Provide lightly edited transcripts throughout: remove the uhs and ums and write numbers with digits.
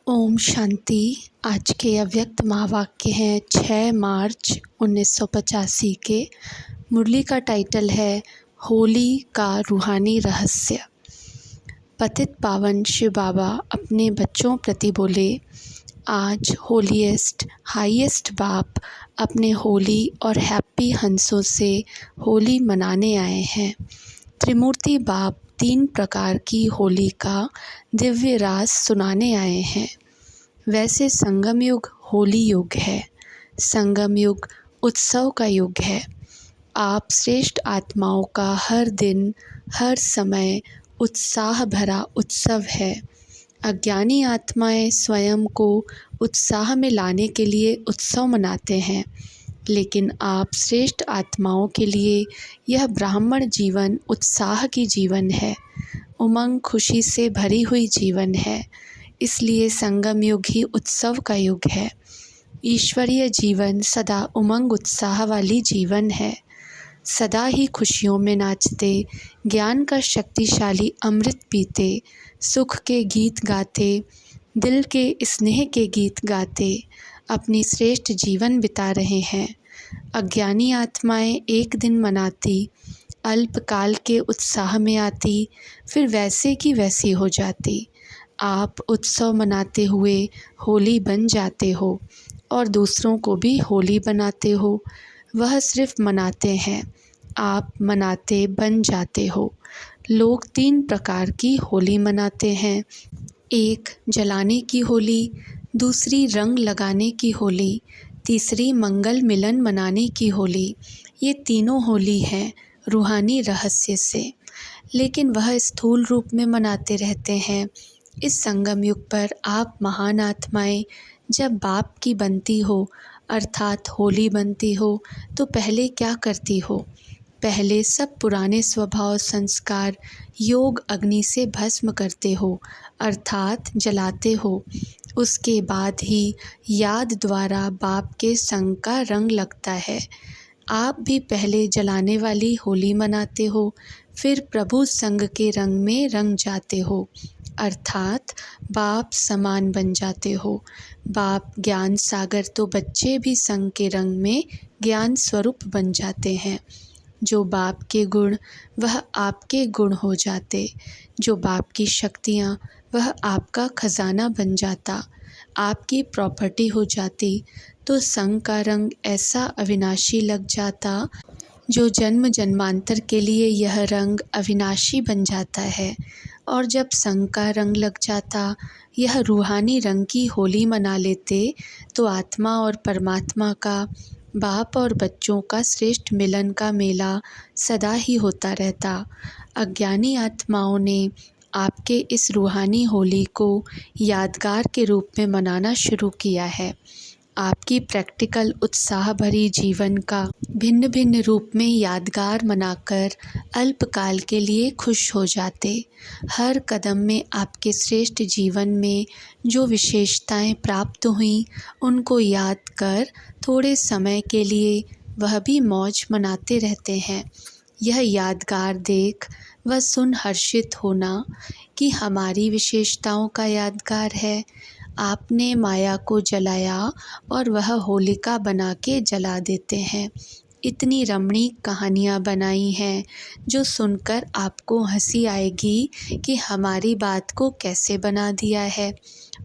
ओम शांति। आज के अव्यक्त महावाक्य हैं 6 मार्च 1985 के। मुरली का टाइटल है होली का रूहानी रहस्य। पतित पावन शिव बाबा अपने बच्चों प्रति बोले, आज होलीएस्ट हाईएस्ट बाप अपने होली और हैप्पी हंसों से होली मनाने आए हैं। त्रिमूर्ति बाप 3 प्रकार की होली का दिव्य रास सुनाने आए हैं। वैसे संगम युग होली युग है। संगम युग उत्सव का युग है। आप श्रेष्ठ आत्माओं का हर दिन हर समय उत्साह भरा उत्सव है। अज्ञानी आत्माएं स्वयं को उत्साह में लाने के लिए उत्सव मनाते हैं, लेकिन आप श्रेष्ठ आत्माओं के लिए यह ब्राह्मण जीवन उत्साह की जीवन है, उमंग खुशी से भरी हुई जीवन है। इसलिए संगम युग ही उत्सव का युग है। ईश्वरीय जीवन सदा उमंग उत्साह वाली जीवन है। सदा ही खुशियों में नाचते, ज्ञान का शक्तिशाली अमृत पीते, सुख के गीत गाते, दिल के स्नेह के गीत गाते अपनी श्रेष्ठ जीवन बिता रहे हैं। अज्ञानी आत्माएं एक दिन मनाती, अल्पकाल के उत्साह में आती, फिर वैसे की वैसी हो जाती। आप उत्सव मनाते हुए होली बन जाते हो और दूसरों को भी होली बनाते हो। वह सिर्फ मनाते हैं, आप मनाते बन जाते हो। लोग 3 प्रकार की होली मनाते हैं। एक जलाने की होली, दूसरी रंग लगाने की होली, तीसरी मंगल मिलन मनाने की होली। ये तीनों होली हैं रूहानी रहस्य से, लेकिन वह स्थूल रूप में मनाते रहते हैं। इस संगम युग पर आप महान आत्माएं जब बाप की बनती हो, अर्थात होली बनती हो, तो पहले क्या करती हो? पहले सब पुराने स्वभाव संस्कार योग अग्नि से भस्म करते हो, अर्थात जलाते हो। उसके बाद ही याद द्वारा बाप के संग का रंग लगता है। आप भी पहले जलाने वाली होली मनाते हो, फिर प्रभु संग के रंग में रंग जाते हो, अर्थात बाप समान बन जाते हो। बाप ज्ञान सागर तो बच्चे भी संग के रंग में ज्ञान स्वरूप बन जाते हैं। जो बाप के गुण वह आपके गुण हो जाते, जो बाप की शक्तियाँ वह आपका खजाना बन जाता, आपकी प्रॉपर्टी हो जाती। तो संग का रंग ऐसा अविनाशी लग जाता, जो जन्म जन्मांतर के लिए यह रंग अविनाशी बन जाता है। और जब संग का रंग लग जाता, यह रूहानी रंग की होली मना लेते, तो आत्मा और परमात्मा का, बाप और बच्चों का श्रेष्ठ मिलन का मेला सदा ही होता रहता। अज्ञानी आत्माओं ने आपके इस रूहानी होली को यादगार के रूप में मनाना शुरू किया है। आपकी प्रैक्टिकल उत्साह भरी जीवन का भिन्न भिन्न रूप में यादगार मनाकर अल्पकाल के लिए खुश हो जाते। हर कदम में आपके श्रेष्ठ जीवन में जो विशेषताएं प्राप्त हुईं, उनको याद कर थोड़े समय के लिए वह भी मौज मनाते रहते हैं। यह यादगार देख व सुन हर्षित होना कि हमारी विशेषताओं का यादगार है। आपने माया को जलाया और वह होलिका बना के जला देते हैं। इतनी रमणीक कहानियाँ बनाई हैं जो सुनकर आपको हंसी आएगी कि हमारी बात को कैसे बना दिया है।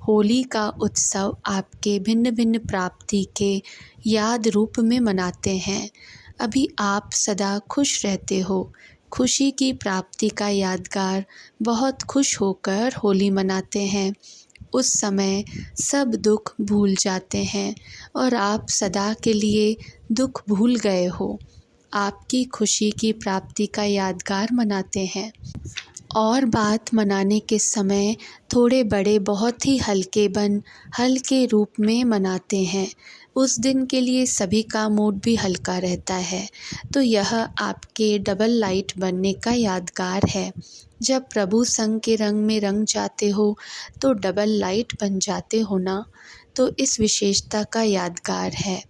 होली का उत्सव आपके भिन्न भिन्न प्राप्ति के याद रूप में मनाते हैं। अभी आप सदा खुश रहते हो। खुशी की प्राप्ति का यादगार बहुत खुश होकर होली मनाते हैं। उस समय सब दुख भूल जाते हैं और आप सदा के लिए दुख भूल गए हो। आपकी खुशी की प्राप्ति का यादगार मनाते हैं। और बात मनाने के समय थोड़े बड़े बहुत ही हल्के रूप में मनाते हैं। उस दिन के लिए सभी का मूड भी हल्का रहता है। तो यह आपके डबल लाइट बनने का यादगार है। जब प्रभु संग के रंग में रंग जाते हो तो डबल लाइट बन जाते हो ना, तो इस विशेषता का यादगार है।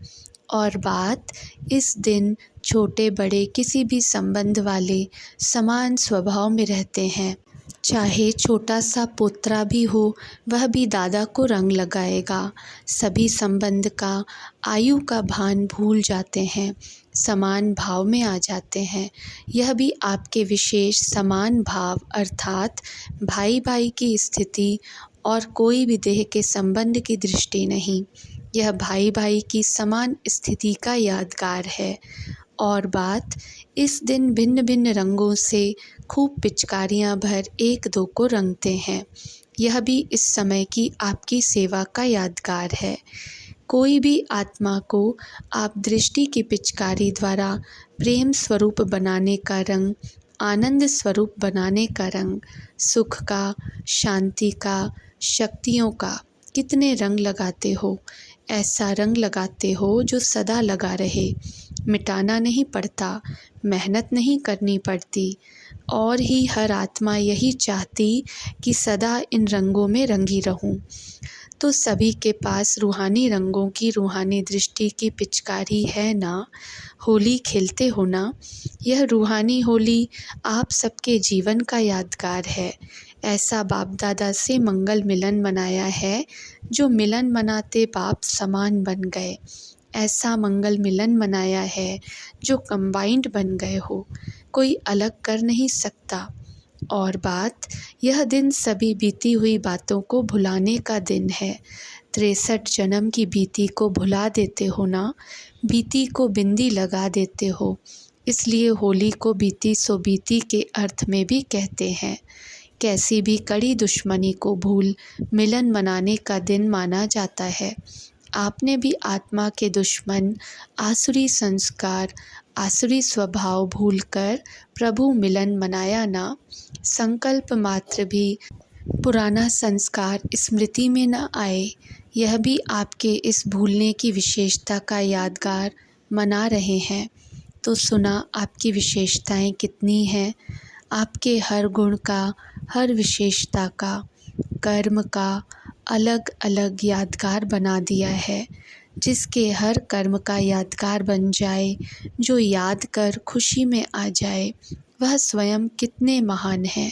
और बात इस दिन छोटे बड़े किसी भी संबंध वाले समान स्वभाव में रहते हैं। चाहे छोटा सा पोतरा भी हो, वह भी दादा को रंग लगाएगा। सभी संबंध का, आयु का भान भूल जाते हैं, समान भाव में आ जाते हैं। यह भी आपके विशेष समान भाव अर्थात भाई भाई की स्थिति और कोई भी देह के संबंध की दृष्टि नहीं। यह भाई भाई की समान स्थिति का यादगार है। और बात, इस दिन भिन्न भिन्न रंगों से खूब पिचकारियाँ भर एक दो को रंगते हैं। यह भी इस समय की आपकी सेवा का यादगार है। कोई भी आत्मा को आप दृष्टि की पिचकारी द्वारा प्रेम स्वरूप बनाने का रंग, आनंद स्वरूप बनाने का रंग, सुख का, शांति का, शक्तियों का कितने रंग लगाते हो। ऐसा रंग लगाते हो जो सदा लगा रहे, मिटाना नहीं पड़ता, मेहनत नहीं करनी पड़ती। और ही हर आत्मा यही चाहती कि सदा इन रंगों में रंगी रहूं। तो सभी के पास रूहानी रंगों की रूहानी दृष्टि की पिचकारी है ना। होली खेलते हो ना। यह रूहानी होली आप सबके जीवन का यादगार है। ऐसा बाप दादा से मंगल मिलन मनाया है जो मिलन मनाते बाप समान बन गए। ऐसा मंगल मिलन मनाया है जो कंबाइंड बन गए हो, कोई अलग कर नहीं सकता। और बात, यह दिन सभी बीती हुई बातों को भुलाने का दिन है। 63 जन्म की बीती को भुला देते हो ना, बीती को बिंदी लगा देते हो। इसलिए होली को बीती सो बीती के अर्थ में भी कहते हैं। कैसी भी कड़ी दुश्मनी को भूल मिलन मनाने का दिन माना जाता है। आपने भी आत्मा के दुश्मन, आसुरी संस्कार, आसुरी स्वभाव भूलकर प्रभु मिलन मनाया ना। संकल्प मात्र भी पुराना संस्कार स्मृति में न आए, यह भी आपके इस भूलने की विशेषता का यादगार मना रहे हैं। तो सुना आपकी विशेषताएं कितनी हैं। आपके हर गुण का, हर विशेषता का, कर्म का अलग अलग यादगार बना दिया है। जिसके हर कर्म का यादगार बन जाए, जो याद कर खुशी में आ जाए, वह स्वयं कितने महान हैं।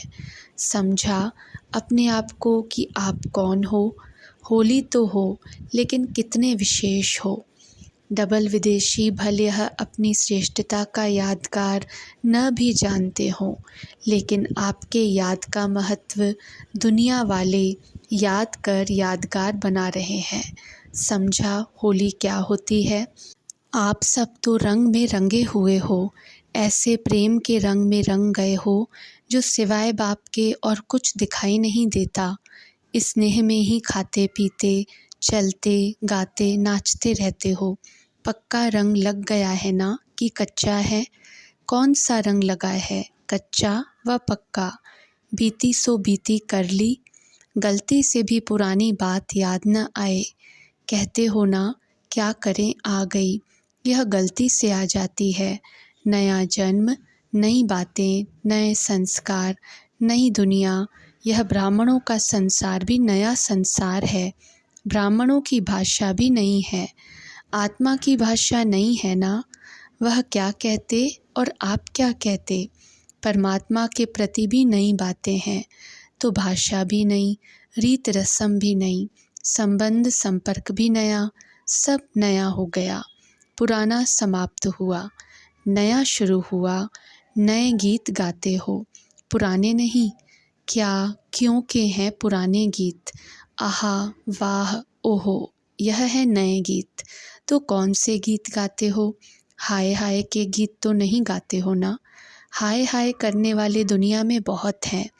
समझा अपने आप को कि आप कौन हो। होली तो हो, लेकिन कितने विशेष हो। डबल विदेशी भले यह अपनी श्रेष्ठता का यादगार न भी जानते हों, लेकिन आपके याद का महत्व दुनिया वाले याद कर यादगार बना रहे हैं। समझा होली क्या होती है। आप सब तो रंग में रंगे हुए हो, ऐसे प्रेम के रंग में रंग गए हो जो सिवाय बाप के और कुछ दिखाई नहीं देता। इस स्नेह में ही खाते पीते, चलते गाते नाचते रहते हो। पक्का रंग लग गया है ना कि कच्चा है। कौन सा रंग लगा है, कच्चा व पक्का। बीती सो बीती कर ली, गलती से भी पुरानी बात याद न आए। कहते हो ना क्या करें आ गई, यह गलती से आ जाती है। नया जन्म, नई बातें, नए संस्कार, नई दुनिया। यह ब्राह्मणों का संसार भी नया संसार है। ब्राह्मणों की भाषा भी नई है। आत्मा की भाषा नई है ना। वह क्या कहते और आप क्या कहते। परमात्मा के प्रति भी नई बातें हैं। तो भाषा भी नई, रीत रस्म भी नई, संबंध संपर्क भी नया, सब नया हो गया। पुराना समाप्त हुआ, नया शुरू हुआ। नए गीत गाते हो, पुराने नहीं। क्या क्यों के हैं पुराने गीत। आहा वाह ओहो, यह है नए गीत। तो कौन से गीत गाते हो। हाय हाय के गीत तो नहीं गाते हो ना। हाय हाय करने वाले दुनिया में बहुत हैं,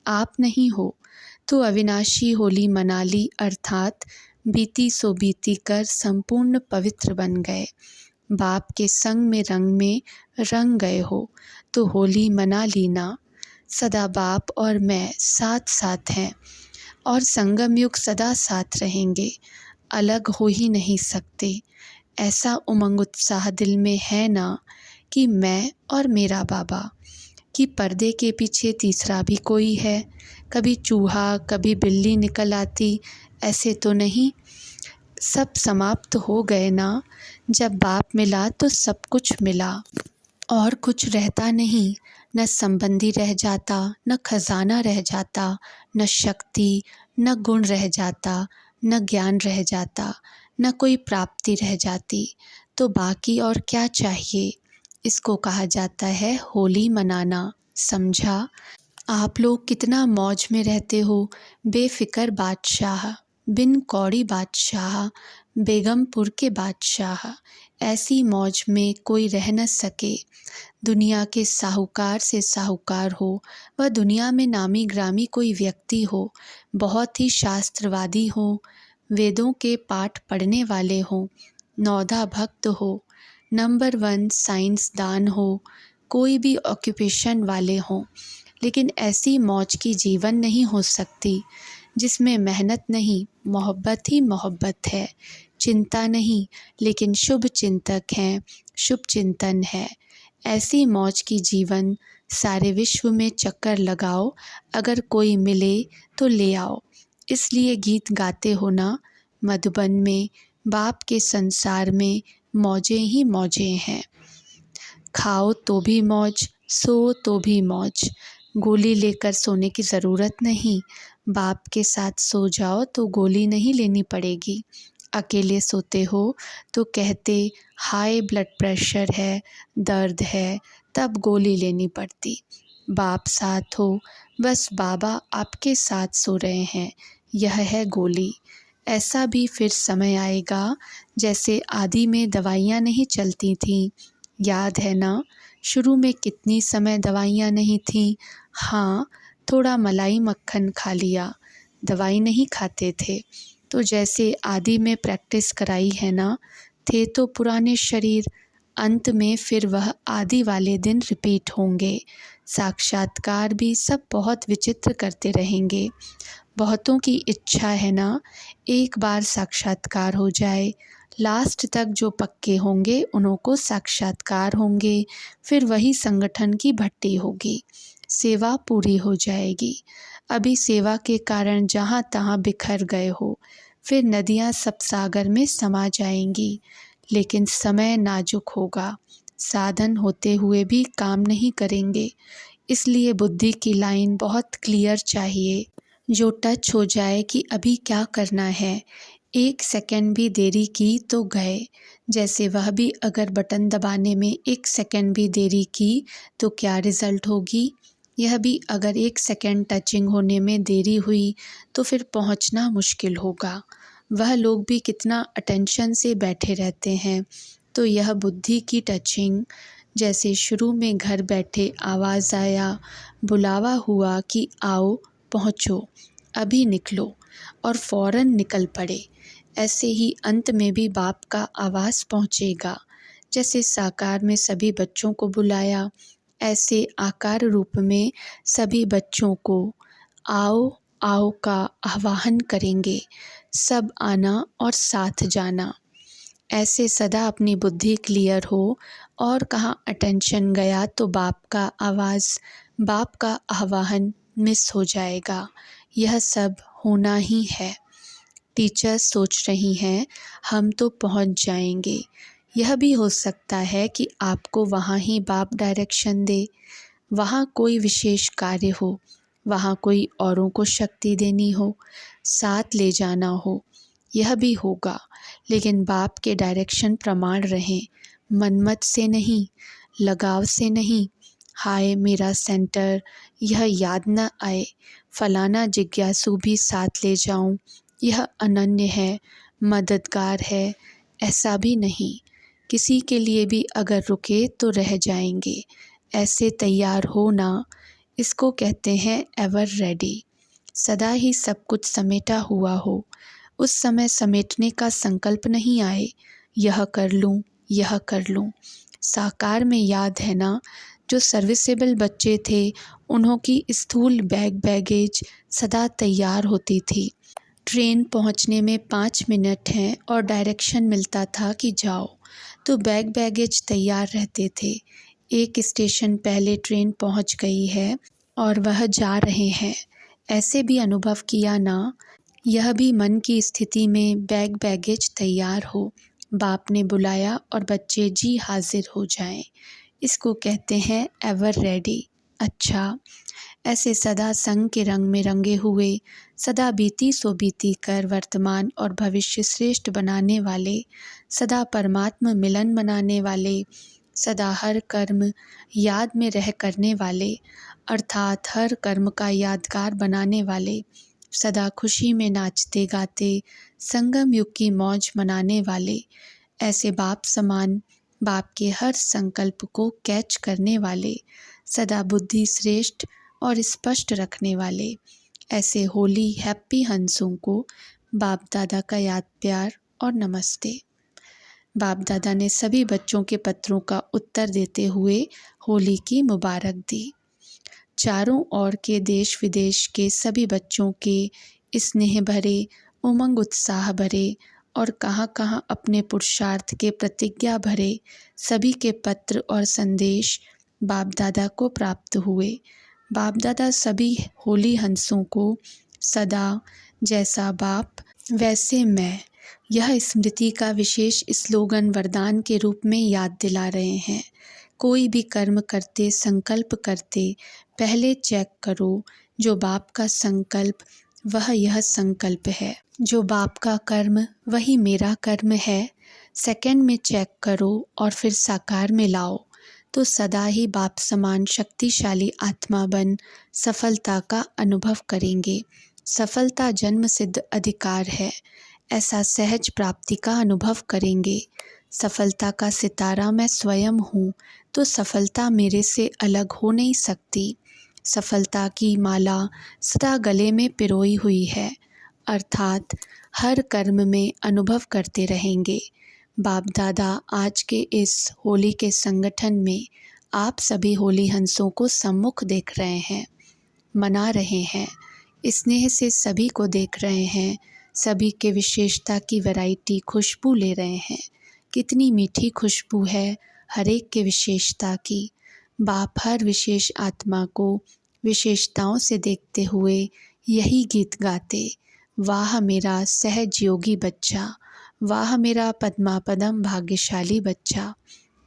आप नहीं हो। तो अविनाशी होली मना ली, अर्थात बीती सो बीती कर संपूर्ण पवित्र बन गए। बाप के संग में रंग गए हो, तो होली मना ली ना। सदा बाप और मैं साथ साथ हैं और संगम युग सदा साथ रहेंगे, अलग हो ही नहीं सकते। ऐसा उमंग उत्साह दिल में है ना कि मैं और मेरा बाबा, कि पर्दे के पीछे तीसरा भी कोई है। कभी चूहा, कभी बिल्ली निकल आती, ऐसे तो नहीं। सब समाप्त हो गए ना। जब बाप मिला तो सब कुछ मिला और कुछ रहता नहीं। न संबंधी रह जाता, न खजाना रह जाता, न शक्ति, न गुण रह जाता, न ज्ञान रह जाता, न कोई प्राप्ति रह जाती, तो बाकी और क्या चाहिए। इसको कहा जाता है होली मनाना। समझा। आप लोग कितना मौज में रहते हो, बेफिक्र बादशाह, बिन कौड़ी बादशाह, बेगमपुर के बादशाह। ऐसी मौज में कोई रह न सके। दुनिया के साहूकार से साहूकार हो, वह दुनिया में नामी ग्रामी कोई व्यक्ति हो, बहुत ही शास्त्रवादी हो, वेदों के पाठ पढ़ने वाले हों, नौधा भक्त हो, नंबर 1 साइंसदान हो, कोई भी ऑक्यूपेशन वाले हों, लेकिन ऐसी मौज की जीवन नहीं हो सकती जिसमें मेहनत नहीं, मोहब्बत ही मोहब्बत है। चिंता नहीं, लेकिन शुभ चिंतक हैं, शुभ चिंतन है। ऐसी मौज की जीवन सारे विश्व में चक्कर लगाओ, अगर कोई मिले तो ले आओ। इसलिए गीत गाते हो ना, मधुबन में, बाप के संसार में मौजें ही मौजें हैं। खाओ तो भी मौज, सो तो भी मौज, गोली लेकर सोने की ज़रूरत नहीं। बाप के साथ सो जाओ तो गोली नहीं लेनी पड़ेगी। अकेले सोते हो तो कहते हाई ब्लड प्रेशर है, दर्द है, तब गोली लेनी पड़ती। बाप साथ हो, बस बाबा आपके साथ सो रहे हैं, यह है गोली। ऐसा भी फिर समय आएगा जैसे आदि में दवाइयाँ नहीं चलती थीं, याद है ना। शुरू में कितनी समय दवाइयाँ नहीं थीं। हाँ, थोड़ा मलाई मक्खन खा लिया, दवाई नहीं खाते थे। तो जैसे आदि में प्रैक्टिस कराई है ना, थे तो पुराने शरीर, अंत में फिर वह आदि वाले दिन रिपीट होंगे। साक्षात्कार भी सब बहुत विचित्र करते रहेंगे। बहुतों की इच्छा है ना, एक बार साक्षात्कार हो जाए। लास्ट तक जो पक्के होंगे उन्हों को साक्षात्कार होंगे, फिर वही संगठन की भट्टी होगी, सेवा पूरी हो जाएगी। अभी सेवा के कारण जहाँ तहाँ बिखर गए हो, फिर नदियाँ सब सागर में समा जाएंगी। लेकिन समय नाजुक होगा, साधन होते हुए भी काम नहीं करेंगे। इसलिए बुद्धि की लाइन बहुत क्लियर चाहिए, जो टच हो जाए कि अभी क्या करना है। 1 सेकंड भी देरी की तो गए। जैसे वह भी अगर बटन दबाने में 1 सेकंड भी देरी की तो क्या रिज़ल्ट होगी। यह भी अगर 1 सेकंड टचिंग होने में देरी हुई तो फिर पहुंचना मुश्किल होगा। वह लोग भी कितना अटेंशन से बैठे रहते हैं। तो यह बुद्धि की टचिंग, जैसे शुरू में घर बैठे आवाज़ आया, बुलावा हुआ कि आओ, पहुँचो, अभी निकलो, और फ़ौरन निकल पड़े। ऐसे ही अंत में भी बाप का आवाज़ पहुँचेगा। जैसे साकार में सभी बच्चों को बुलाया, ऐसे आकार रूप में सभी बच्चों को आओ आओ का आह्वान करेंगे। सब आना और साथ जाना। ऐसे सदा अपनी बुद्धि क्लियर हो, और कहाँ अटेंशन गया तो बाप का आवाज़, बाप का आह्वान मिस हो जाएगा। यह सब होना ही है। टीचर्स सोच रही हैं हम तो पहुंच जाएंगे। यह भी हो सकता है कि आपको वहाँ ही बाप डायरेक्शन दे, वहाँ कोई विशेष कार्य हो, वहाँ कोई औरों को शक्ति देनी हो, साथ ले जाना हो। यह भी होगा, लेकिन बाप के डायरेक्शन प्रमाण रहें, मनमत से नहीं, लगाव से नहीं। हाय मेरा सेंटर, यह याद न आए, फलाना जिज्ञासु भी साथ ले जाऊं, यह अनन्य है, मददगार है, ऐसा भी नहीं। किसी के लिए भी अगर रुके तो रह जाएंगे, ऐसे तैयार हो ना। इसको कहते हैं एवर रेडी। सदा ही सब कुछ समेटा हुआ हो, उस समय समेटने का संकल्प नहीं आए, यह कर लूँ, यह कर लूँ। साकार में याद है ना, जो सर्विसेबल बच्चे थे उन्हों की स्थूल बैगेज सदा तैयार होती थी। ट्रेन पहुंचने में 5 मिनट हैं और डायरेक्शन मिलता था कि जाओ, तो बैगेज तैयार रहते थे। एक स्टेशन पहले ट्रेन पहुंच गई है और वह जा रहे हैं, ऐसे भी अनुभव किया ना। यह भी मन की स्थिति में बैगेज तैयार हो, बाप ने बुलाया और बच्चे जी हाजिर हो जाएं। इसको कहते हैं एवर रेडी। अच्छा, ऐसे सदा संग के रंग में रंगे हुए, सदा बीती सो बीती कर वर्तमान और भविष्य श्रेष्ठ बनाने वाले, सदा परमात्मा मिलन मनाने वाले, सदा हर कर्म याद में रह करने वाले, अर्थात हर कर्म का यादगार बनाने वाले, सदा खुशी में नाचते गाते संगम युग की मौज मनाने वाले, ऐसे बाप समान बाप के हर संकल्प को कैच करने वाले, सदा बुद्धि श्रेष्ठ और स्पष्ट रखने वाले, ऐसे होली हैप्पी हंसों को बाप दादा का याद प्यार और नमस्ते। बाप दादा ने सभी बच्चों के पत्रों का उत्तर देते हुए होली की मुबारक दी। चारों ओर के देश विदेश के सभी बच्चों के स्नेह भरे, उमंग उत्साह भरे और कहाँ अपने पुरुषार्थ के प्रतिज्ञा भरे सभी के पत्र और संदेश बाप दादा को प्राप्त हुए। बाप दादा सभी होली हंसों को सदा जैसा बाप वैसे मैं, यह स्मृति का विशेष स्लोगन वरदान के रूप में याद दिला रहे हैं। कोई भी कर्म करते संकल्प करते पहले चेक करो, जो बाप का संकल्प वह यह संकल्प है, जो बाप का कर्म वही मेरा कर्म है। सेकंड में चेक करो और फिर साकार में लाओ, तो सदा ही बाप समान शक्तिशाली आत्मा बन सफलता का अनुभव करेंगे। सफलता जन्म सिद्ध अधिकार है, ऐसा सहज प्राप्ति का अनुभव करेंगे। सफलता का सितारा मैं स्वयं हूँ, तो सफलता मेरे से अलग हो नहीं सकती। सफलता की माला सदा गले में पिरोई हुई है, अर्थात हर कर्म में अनुभव करते रहेंगे। बाप दादा आज के इस होली के संगठन में आप सभी होली हंसों को सम्मुख देख रहे हैं, मना रहे हैं, स्नेह से सभी को देख रहे हैं, सभी के विशेषता की वैरायटी खुशबू ले रहे हैं। कितनी मीठी खुशबू है हर एक के विशेषता की। बाप हर विशेष आत्मा को विशेषताओं से देखते हुए यही गीत गाते, वाह मेरा सहज योगी बच्चा, वाह मेरा पद्मापदम भाग्यशाली बच्चा।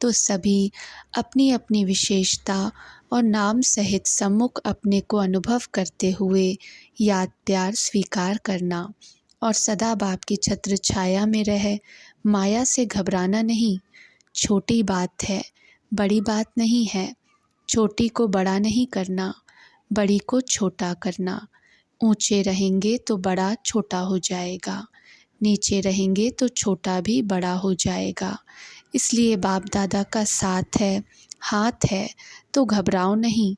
तो सभी अपनी अपनी विशेषता और नाम सहित सम्मुख अपने को अनुभव करते हुए याद प्यार स्वीकार करना और सदा बाप की छत्र छाया में रह माया से घबराना नहीं। छोटी बात है, बड़ी बात नहीं है। छोटी को बड़ा नहीं करना, बड़ी को छोटा करना। ऊंचे रहेंगे तो बड़ा छोटा हो जाएगा, नीचे रहेंगे तो छोटा भी बड़ा हो जाएगा। इसलिए बाप दादा का साथ है, हाथ है, तो घबराओ नहीं,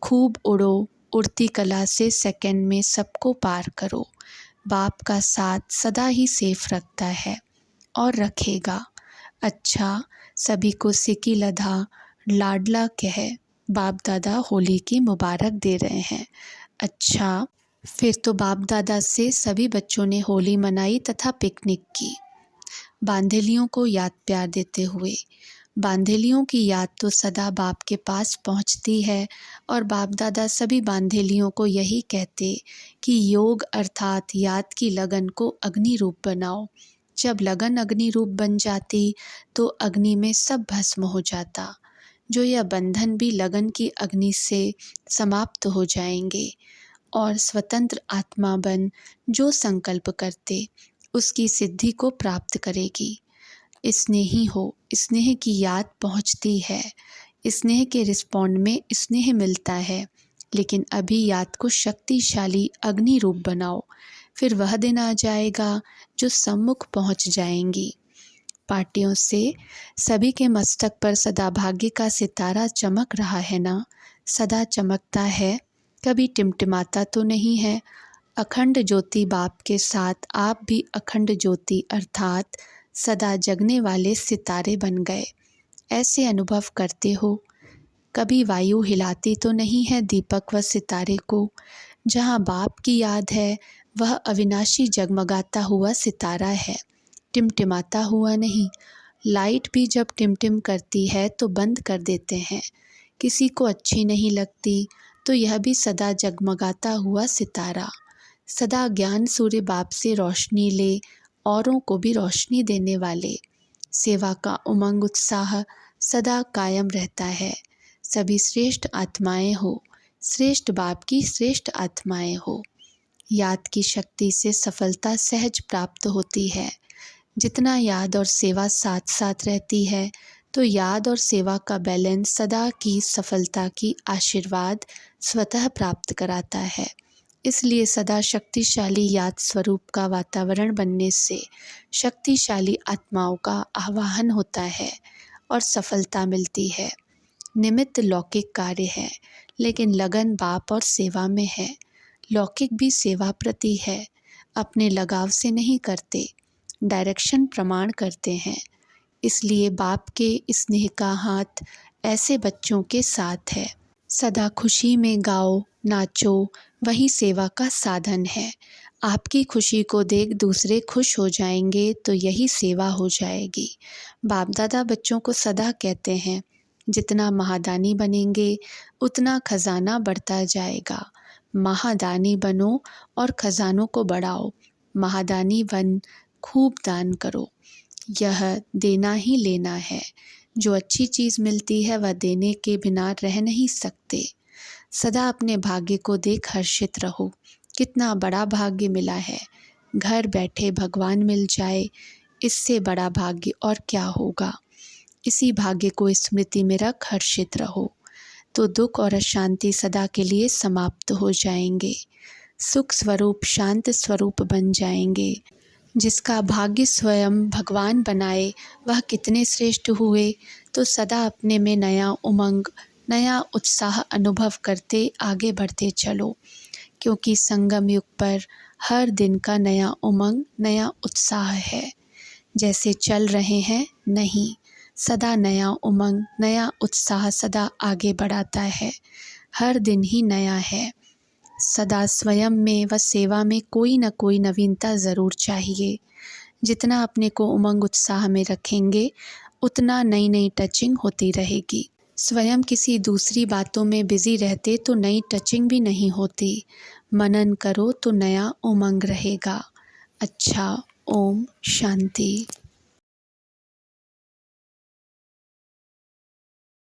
खूब उड़ो, उड़ती कला से सेकंड में सबको पार करो। बाप का साथ सदा ही सेफ रखता है और रखेगा। अच्छा, सभी को सिकी लधा लाडला कह बाप दादा होली की मुबारक दे रहे हैं। अच्छा, फिर तो बाप दादा से सभी बच्चों ने होली मनाई तथा पिकनिक की। बांधेलियों को याद प्यार देते हुए, बांधेलियों की याद तो सदा बाप के पास पहुंचती है और बाप दादा सभी बांधेलियों को यही कहते कि योग अर्थात याद की लगन को अग्नि रूप बनाओ। जब लगन अग्नि रूप बन जाती तो अग्नि में सब भस्म हो जाता। जो यह बंधन भी लगन की अग्नि से समाप्त हो जाएंगे और स्वतंत्र आत्मा बन जो संकल्प करते उसकी सिद्धि को प्राप्त करेगी। स्नेही हो, स्नेह की याद पहुंचती है, स्नेह के रिस्पॉन्ड में स्नेह मिलता है, लेकिन अभी याद को शक्तिशाली अग्नि रूप बनाओ, फिर वह दिन आ जाएगा जो सम्मुख पहुंच जाएंगी। पार्टियों से सभी के मस्तक पर सदा भाग्य का सितारा चमक रहा है ना, सदा चमकता है, कभी टिमटिमाता तो नहीं है। अखंड ज्योति बाप के साथ आप भी अखंड ज्योति अर्थात सदा जगने वाले सितारे बन गए, ऐसे अनुभव करते हो। कभी वायु हिलाती तो नहीं है दीपक व सितारे को। जहाँ बाप की याद है वह अविनाशी जगमगाता हुआ सितारा है, टिमटिमाता हुआ नहीं। लाइट भी जब टिमटिम करती है तो बंद कर देते हैं, किसी को अच्छी नहीं लगती, तो यह भी सदा जगमगाता हुआ सितारा, सदा ज्ञान सूर्य बाप से रोशनी ले, औरों को भी रोशनी देने वाले। सेवा का उमंग उत्साह सदा कायम रहता है, सभी श्रेष्ठ आत्माएं हो, श्रेष्ठ बाप की श्रेष्ठ आत्माएं हो। याद की शक्ति से सफलता सहज प्राप्त होती है। जितना याद और सेवा साथ साथ रहती है तो याद और सेवा का बैलेंस सदा की सफलता की आशीर्वाद स्वतः प्राप्त कराता है। इसलिए सदा शक्तिशाली याद स्वरूप का वातावरण बनने से शक्तिशाली आत्माओं का आवाहन होता है और सफलता मिलती है। निमित्त लौकिक कार्य है, लेकिन लगन बाप और सेवा में है। लौकिक भी सेवा प्रति है, अपने लगाव से नहीं करते, डायरेक्शन प्रमाण करते हैं। इसलिए बाप के स्नेह का हाथ ऐसे बच्चों के साथ है। सदा खुशी में गाओ, नाचो, वही सेवा का साधन है। आपकी खुशी को देख दूसरे खुश हो जाएंगे तो यही सेवा हो जाएगी। बाप दादा बच्चों को सदा कहते हैं, जितना महादानी बनेंगे उतना खजाना बढ़ता जाएगा। महादानी बनो और खजानों को बढ़ाओ। महादानी बन खूब दान करो। यह देना ही लेना है। जो अच्छी चीज़ मिलती है वह देने के बिना रह नहीं सकते। सदा अपने भाग्य को देख हर्षित रहो। कितना बड़ा भाग्य मिला है। घर बैठे भगवान मिल जाए, इससे बड़ा भाग्य और क्या होगा। इसी भाग्य को स्मृति में रख हर्षित रहो तो दुख और अशांति सदा के लिए समाप्त हो जाएंगे। सुख स्वरूप शांत स्वरूप बन जाएंगे। जिसका भाग्य स्वयं भगवान बनाए वह कितने श्रेष्ठ हुए। तो सदा अपने में नया उमंग, नया उत्साह अनुभव करते आगे बढ़ते चलो, क्योंकि संगम युग पर हर दिन का नया उमंग, नया उत्साह है। जैसे चल रहे हैं नहीं, सदा नया उमंग, नया उत्साह सदा आगे बढ़ाता है। हर दिन ही नया है। सदा स्वयं में व सेवा में कोई न कोई नवीनता ज़रूर चाहिए। जितना अपने को उमंग उत्साह में रखेंगे उतना नई नई टचिंग होती रहेगी। स्वयं किसी दूसरी बातों में बिज़ी रहते तो नई टचिंग भी नहीं होती। मनन करो तो नया उमंग रहेगा। अच्छा, ओम शांति।